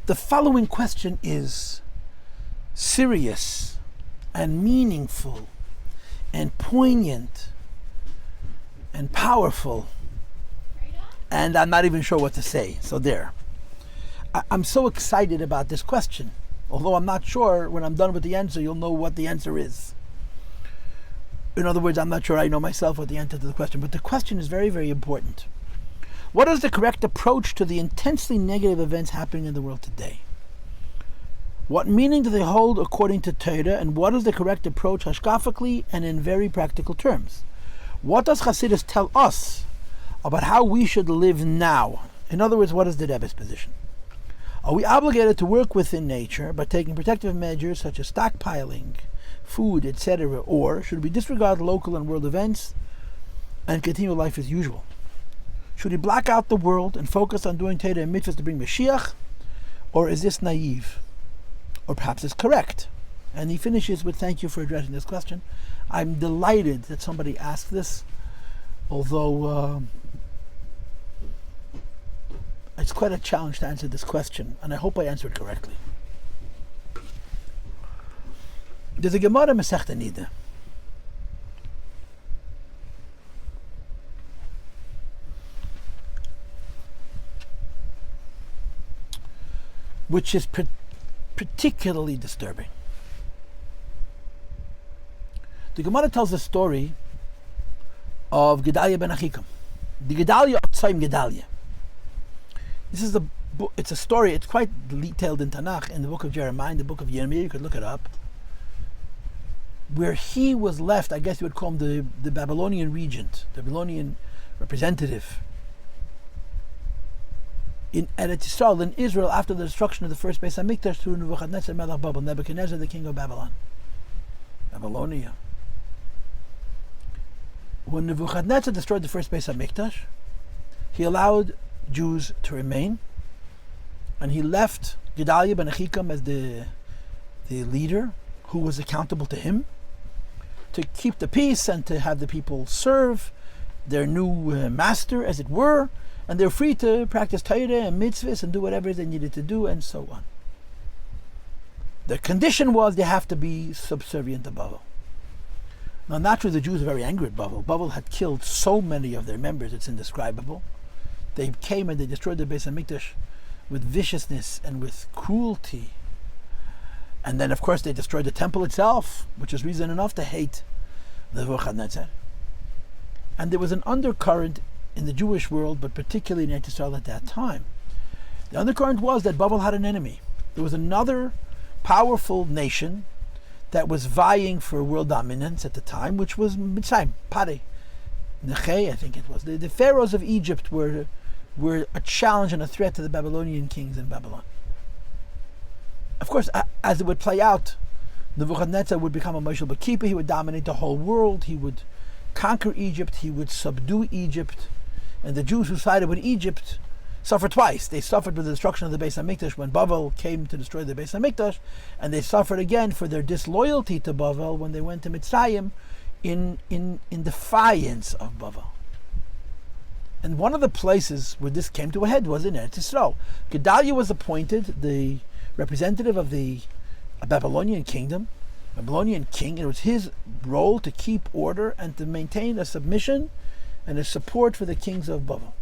The following question is serious and meaningful and poignant and powerful, and I'm not even sure what to say. So there. I'm so excited about this question, although I'm not sure when I'm done with the answer you'll know what the answer is. In other words, I'm not sure I know myself what the answer to the question, but the question is very, very important. What is the correct approach to the intensely negative events happening in the world today? What meaning do they hold according to Torah, and what is the correct approach hashkafically and in very practical terms? What does Chassidus tell us about how we should live now? In other words, what is the Rebbe's position? Are we obligated to work within nature by taking protective measures such as stockpiling, food, etc., or should we disregard local and world events and continue life as usual? Should we block out the world and focus on doing Torah and mitzvahs to bring Mashiach? Or is this naive? Or perhaps it's correct? And he finishes with, thank you for addressing this question. I'm delighted that somebody asked this, although it's quite a challenge to answer this question, and I hope I answered correctly. There's a Gemara Masechta Nida. Which is particularly disturbing. The Gemara tells the story of Gedalia ben Achikam, the Gedalia of Tzayim Gedalia. This is it's a story, it's quite detailed in Tanakh, in the book of Jeremiah, in the book of Yirmiyah, you could look it up, where he was left, I guess you would call him the Babylonian regent, the Babylonian representative, in Eretz Yisrael, in Israel, after the destruction of the first Beis Hamikdash through Nebuchadnezzar Melech Babel, Nebuchadnezzar, the king of Babylon, Babylonia. When Nebuchadnezzar destroyed the first Beis Hamikdash, he allowed Jews to remain, and he left Gedalia ben Achikam as the leader who was accountable to him to keep the peace and to have the people serve their new master, as it were, and they're free to practice Torah and mitzvahs and do whatever they needed to do, and so on. The condition was they have to be subservient to Babel. Now, naturally, the Jews were very angry at Babel. Babel had killed so many of their members, it's indescribable. They came and they destroyed the Beis Hamikdash with viciousness and with cruelty. And then, of course, they destroyed the temple itself, which is reason enough to hate Nebuchadnezzar. And there was an undercurrent in the Jewish world, but particularly in Israel at that time. The undercurrent was that Babel had an enemy. There was another powerful nation that was vying for world dominance at the time, which was Mitzrayim, Pare, Achei, I think it was. The pharaohs of Egypt were a challenge and a threat to the Babylonian kings in Babylon. Of course, as it would play out, Nebuchadnezzar would become a Moshel B'Kippur. He would dominate the whole world. He would conquer Egypt. He would subdue Egypt. And the Jews who sided with Egypt suffered twice. They suffered with the destruction of the Beis Hamikdash when Babel came to destroy the Beis Hamikdash, and they suffered again for their disloyalty to Babel when they went to Mitzrayim in defiance of Babel. And one of the places where this came to a head was in Eretz Yisrael. Gedalia was appointed the representative of the Babylonian kingdom, Babylonian king. It was his role to keep order and to maintain a submission and a support for the kings of Babel.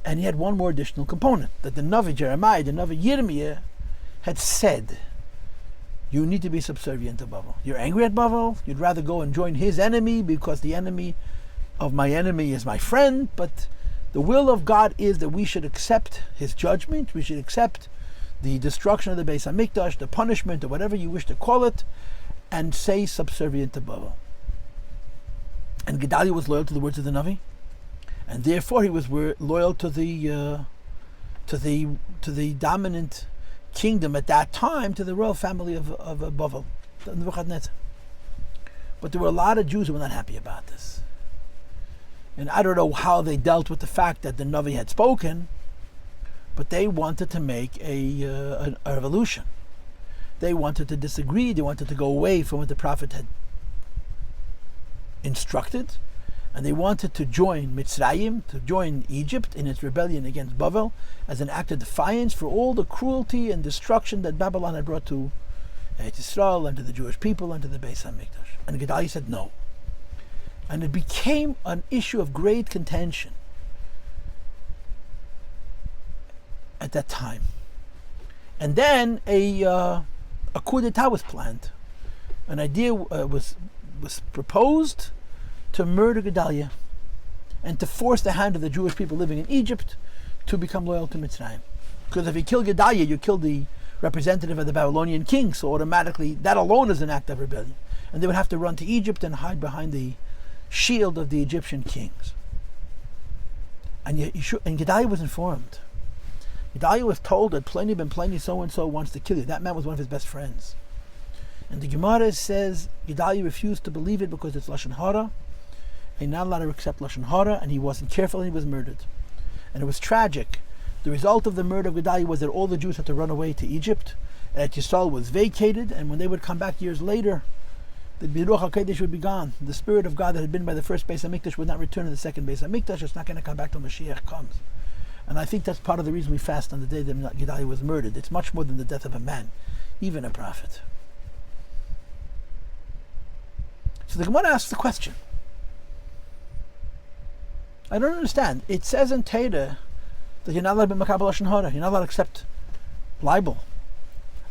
And he had one more additional component, that the Navi Jeremiah, the Navi Yirmiyah, had said, you need to be subservient to Babel. You're angry at Babel, you'd rather go and join his enemy because the enemy of my enemy is my friend, but the will of God is that we should accept his judgment, we should accept the destruction of the Beis Hamikdash, the punishment, or whatever you wish to call it, and say subservient to Babel. And Gedalia was loyal to the words of the Navi, and therefore he was loyal to the dominant kingdom at that time, to the royal family of Babel, Nebuchadnezzar. But there were a lot of Jews who were not happy about this. And I don't know how they dealt with the fact that the Navi had spoken, but they wanted to make a revolution. They wanted to disagree, they wanted to go away from what the prophet had instructed, And they wanted to join Mitzrayim, to join Egypt in its rebellion against Bavel, as an act of defiance for all the cruelty and destruction that Babylon had brought to Eretz Yisrael and to the Jewish people and to the Beis Hamikdash. And Gedalia said no. And it became an issue of great contention at that time. And then a coup d'etat was planned. An idea was proposed to murder Gedalia and to force the hand of the Jewish people living in Egypt to become loyal to Mitzrayim. Because if you kill Gedalia, you kill the representative of the Babylonian king, so automatically that alone is an act of rebellion. And they would have to run to Egypt and hide behind the shield of the Egyptian kings. And Gedalia was informed. Gedalia was told that Pliny so-and-so wants to kill you. That man was one of his best friends. And the Gemara says Gedalia refused to believe it because it's Lashon Hara. He's not allowed to accept Lashon Hara, and he wasn't careful and he was murdered. And it was tragic. The result of the murder of Gedalia was that all the Jews had to run away to Egypt. Eretz Yisrael was vacated, and when they would come back years later, the Biruach HaKodesh would be gone. The Spirit of God that had been by the first Beis Hamikdash would not return in the second Beis Hamikdash. It's not going to come back till Mashiach comes. And I think that's part of the reason we fast on the day that Gedalia was murdered. It's much more than the death of a man, even a prophet. So the Gemara asks the question. I don't understand. It says in Torah that you're not allowed to be makabel lashon hara. You're not allowed to accept libel.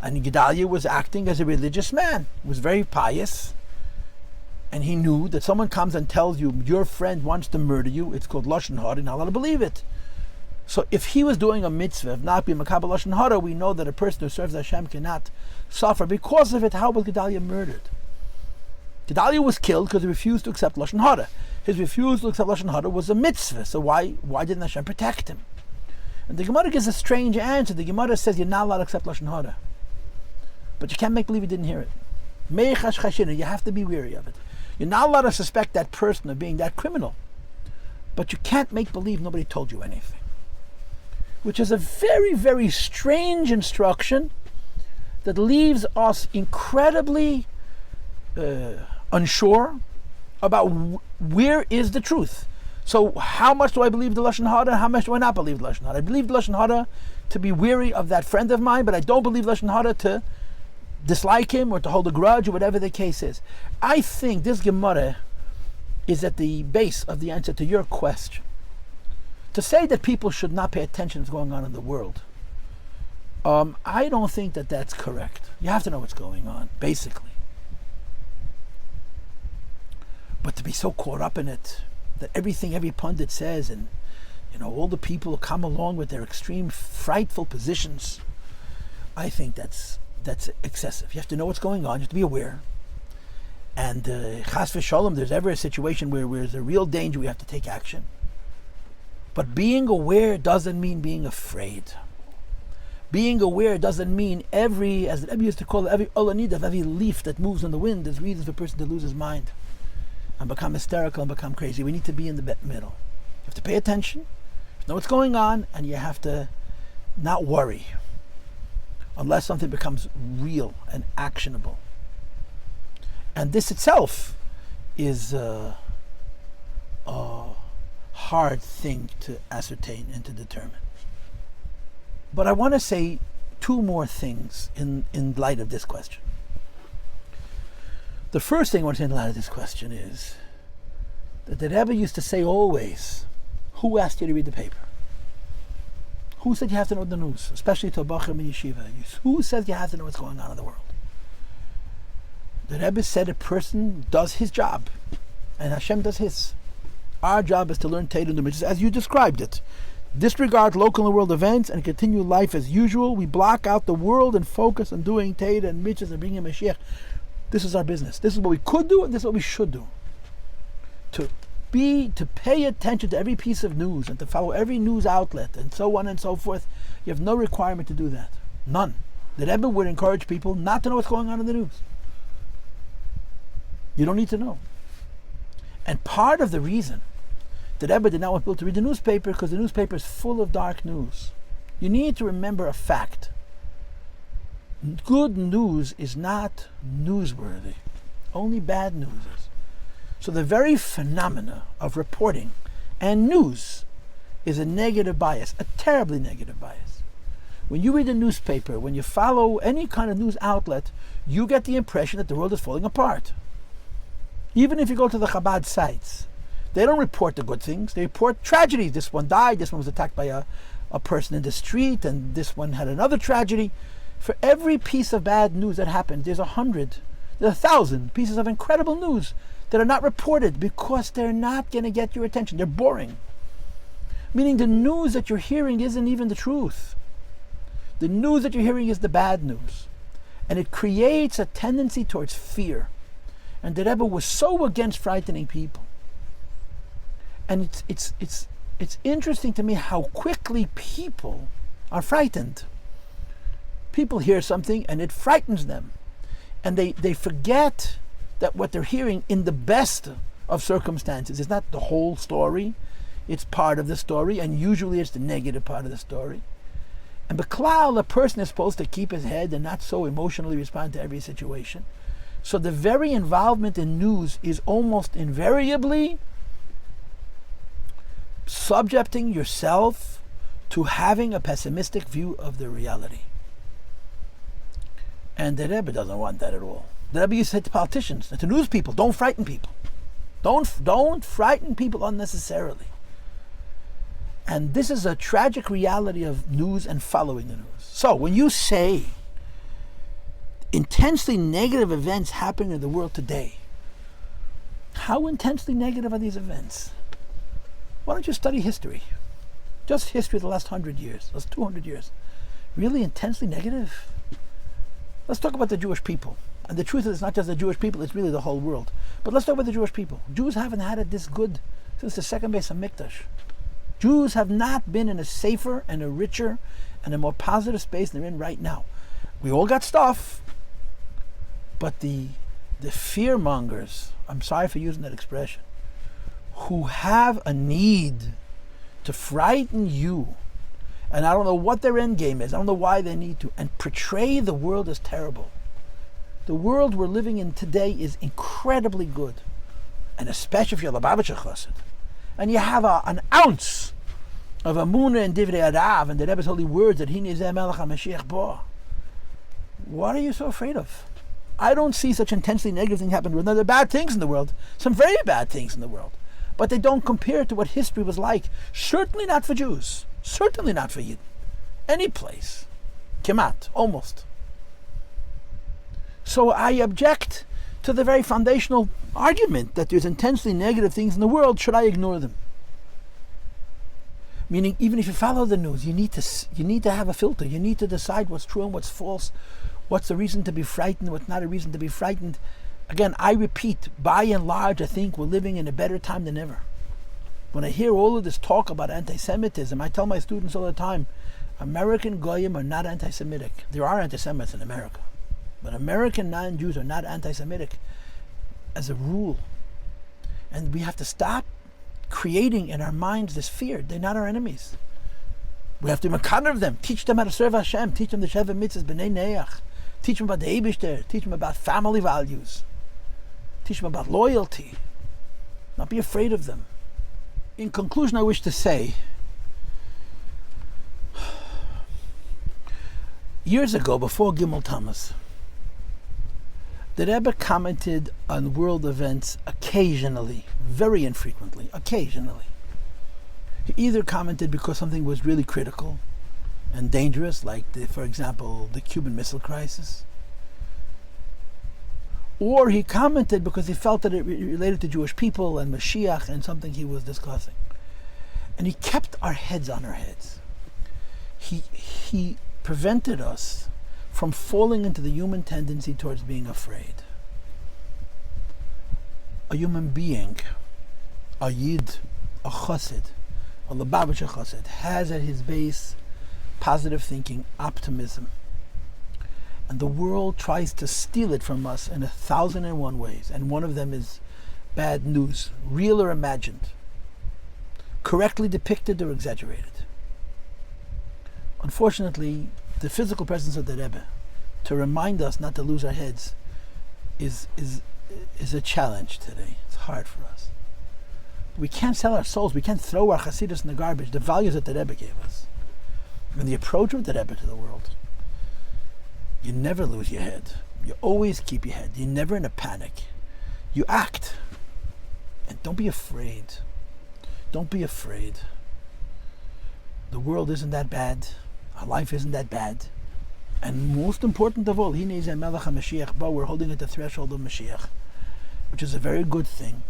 And Gedalia was acting as a religious man. He was very pious. And he knew that someone comes and tells you your friend wants to murder you. It's called lashon hara. You're not allowed to believe it. So if he was doing a mitzvah of not being makabel lashon hara, we know that a person who serves Hashem cannot suffer because of it. How was Gedalia murdered? Gedalia was killed because he refused to accept lashon hara. His refusal to accept lashon hara was a mitzvah. So why didn't Hashem protect him? And the Gemara gives a strange answer. The Gemara says you're not allowed to accept lashon hara, but you can't make believe you didn't hear it. You have to be wary of it. You're not allowed to suspect that person of being that criminal, but you can't make believe nobody told you anything. Which is a very, very strange instruction that leaves us incredibly unsure about where is the truth. So how much do I believe the lashon hara? How much do I not believe the lashon hara? I believe the lashon hara to be weary of that friend of mine, but I don't believe lashon hara to dislike him or to hold a grudge or whatever the case is. I think this Gemara is at the base of the answer to your question. To say that people should not pay attention to what's going on in the world, I don't think that that's correct. You have to know what's going on, basically. But to be so caught up in it, that everything every pundit says, and all the people come along with their extreme, frightful positions, I think that's excessive. You have to know what's going on. You have to be aware. And chas v'sholom, there's ever a situation where there's a real danger, we have to take action. But being aware doesn't mean being afraid. Being aware doesn't mean as the Rebbe used to call it, every olanid of every leaf that moves in the wind is reason for a person to lose his mind and become hysterical and become crazy. We need to be in the middle. You have to pay attention, know what's going on, and you have to not worry unless something becomes real and actionable. And this itself is a hard thing to ascertain and to determine. But I want to say two more things in light of this question. The first thing I want to say in light of this question is that the Rebbe used to say always, who asked you to read the paper? Who said you have to know the news? Especially to a Bachar in Yeshiva. Who says you have to know what's going on in the world? The Rebbe said a person does his job, and Hashem does his. Our job is to learn Torah and the mitzvahs as you described it. Disregard local and world events and continue life as usual. We block out the world and focus on doing Torah and mitzvahs and bringing Mashiach. This is our business. This is what we could do, and this is what we should do. To pay attention to every piece of news and to follow every news outlet and so on and so forth. You have no requirement to do that. None. The Rebbe would encourage people not to know what's going on in the news. You don't need to know. And part of the reason the Rebbe did not want people to read the newspaper because the newspaper is full of dark news. You need to remember a fact. Good news is not newsworthy. Only bad news is. So the very phenomena of reporting and news is a negative bias, a terribly negative bias. When you read a newspaper, when you follow any kind of news outlet, you get the impression that the world is falling apart. Even if you go to the Chabad sites, they don't report the good things, they report tragedies. This one died, this one was attacked by a person in the street, and this one had another tragedy. For every piece of bad news that happens, there's 1,000 pieces of incredible news that are not reported because they're not going to get your attention. They're boring. Meaning the news that you're hearing isn't even the truth. The news that you're hearing is the bad news. And it creates a tendency towards fear. And the Rebbe was so against frightening people. And it's interesting to me how quickly people are frightened. People hear something and it frightens them. And they forget that what they're hearing in the best of circumstances is not the whole story. It's part of the story, and usually it's the negative part of the story. And B'klal, a person is supposed to keep his head and not so emotionally respond to every situation. So the very involvement in news is almost invariably subjecting yourself to having a pessimistic view of the reality. And the Rebbe doesn't want that at all. The Rebbe used to say to politicians and to news people, don't frighten people. Don't frighten people unnecessarily. And this is a tragic reality of news and following the news. So when you say intensely negative events happening in the world today, how intensely negative are these events? Why don't you study history? Just history of the last 100 years, last 200 years. Really intensely negative? Let's talk about the Jewish people. And the truth is, it's not just the Jewish people, it's really the whole world. But let's talk about the Jewish people. Jews haven't had it this good since the second Beis Hamikdash. Jews have not been in a safer and a richer and a more positive space than they're in right now. We all got stuff, but the fear mongers, I'm sorry for using that expression, who have a need to frighten you, and I don't know what their end game is, I don't know why they need to, and portray the world as terrible. The world we're living in today is incredibly good, and especially if you're a Lubavitcher Chassid, and you have an ounce of Amunah and Divrei Arav and the Rebbe's holy words that Hine Zeh Melech HaMashiach Bo. What are you so afraid of? I don't see such intensely negative things happen. There are bad things in the world, some very bad things in the world, but they don't compare to what history was like. Certainly not for Jews, certainly not for Yidden. Any place, Kemat, almost. So I object to the very foundational argument that there's intensely negative things in the world. Should I ignore them? Meaning, even if you follow the news, you need to have a filter. You need to decide what's true and what's false, what's a reason to be frightened, what's not a reason to be frightened. Again, I repeat, by and large, I think we're living in a better time than ever. When I hear all of this talk about anti-Semitism, I tell my students all the time, American Goyim are not anti-Semitic. There are anti-Semites in America, but American non-Jews are not anti-Semitic as a rule. And we have to stop creating in our minds this fear. They're not our enemies. We have to makadr them, teach them how to serve Hashem, teach them the Sheva Mitzvahs, B'nai Neach, teach them about the Eibishter, teach them about family values, teach them about loyalty, not be afraid of them. In conclusion, I wish to say, years ago, before Gimel Tammuz, the Rebbe commented on world events occasionally, very infrequently, occasionally. He either commented because something was really critical and dangerous, like, for example, the Cuban Missile Crisis, or he commented because he felt that it related to Jewish people and Mashiach and something he was discussing. And he kept our heads on our heads. He prevented us from falling into the human tendency towards being afraid. A human being, a Yid, a Chassid, a Lubavitcher Chassid, has at his base positive thinking, optimism. And the world tries to steal it from us in 1,001 ways. And one of them is bad news, real or imagined, correctly depicted or exaggerated. Unfortunately, the physical presence of the Rebbe, to remind us not to lose our heads, is a challenge today. It's hard for us. We can't sell our souls. We can't throw our Chassidus in the garbage. The values that the Rebbe gave us, and the approach of the Rebbe to the world. You never lose your head. You always keep your head. You're never in a panic. You act, and don't be afraid. Don't be afraid. The world isn't that bad. Our life isn't that bad. And most important of all, we're holding at the threshold of Mashiach, which is a very good thing.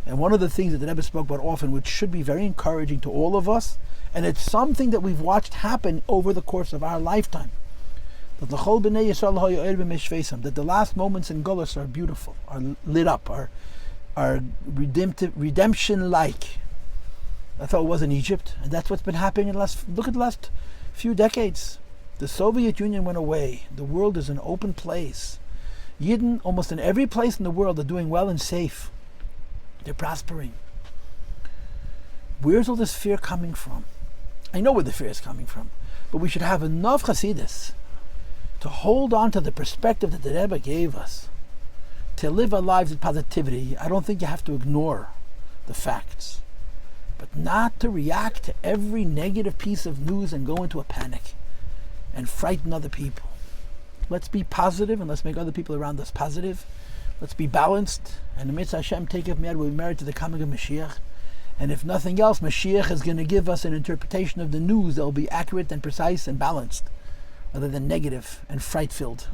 And one of the things that the Rebbe spoke about often, which should be very encouraging to all of us, and it's something that we've watched happen over the course of our lifetime, that the last moments in Golus are beautiful, are lit up, are redemption-like. That's how it was in Egypt, and that's what's been happening in look at the last few decades. The Soviet Union went away. The world is an open place. Yidden, almost in every place in the world, are doing well and safe. They're prospering. Where's all this fear coming from? I know where the fear is coming from, but we should have enough Chassidus to hold on to the perspective that the Rebbe gave us, to live our lives with positivity. I don't think you have to ignore the facts, but not to react to every negative piece of news and go into a panic and frighten other people. Let's be positive and let's make other people around us positive. Let's be balanced, and the mitzvah Hashem taketh miyad will be married to the coming of Mashiach. And if nothing else, Mashiach is going to give us an interpretation of the news that will be accurate and precise and balanced, rather than negative and fright-filled.